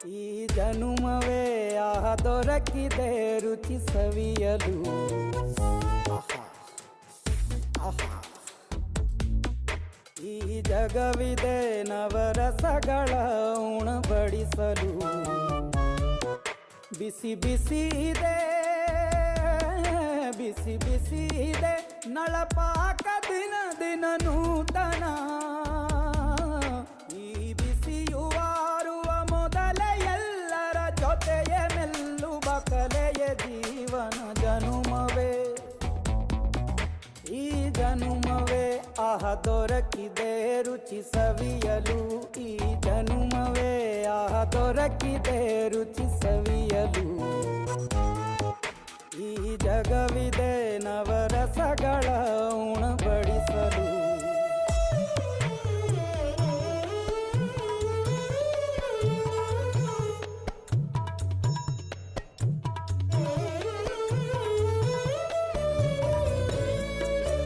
ಈ ಜನುಮವೇ ಆಹ ದೊರಕಿದೆ ರುಚಿ ಸವಿಯಲು. ಆಹಾ ಆಹಾ. ಈ ಜಗವಿದೆ ನವರಸಗಳ ಉಣಬಡಿಸಲು. ಬಿಸಿ ಬಿಸಿ ಇದೆ, ಬಿಸಿ ಬಿಸಿ ಇದೆ ನಳಪಾಕ ದಿನ ದಿನ ನೂತನ. ಈ ಬಿಸಿಯುವಾರುವ ಮೊದಲೇ ಎಲ್ಲರ ಜೊತೆಯೇ ಮೆಲ್ಲುವ ಕಲೆಯ ಜೀವನ ಜನುಮವೇ. ಈ ಜನುಮವೇ ಆಹ ದೊರಕಿದೆ ರುಚಿ ಸವಿಯಲು. ಈ ಜನುಮವೇ ಆಹ ದೊರಕಿದೆ ರುಚಿ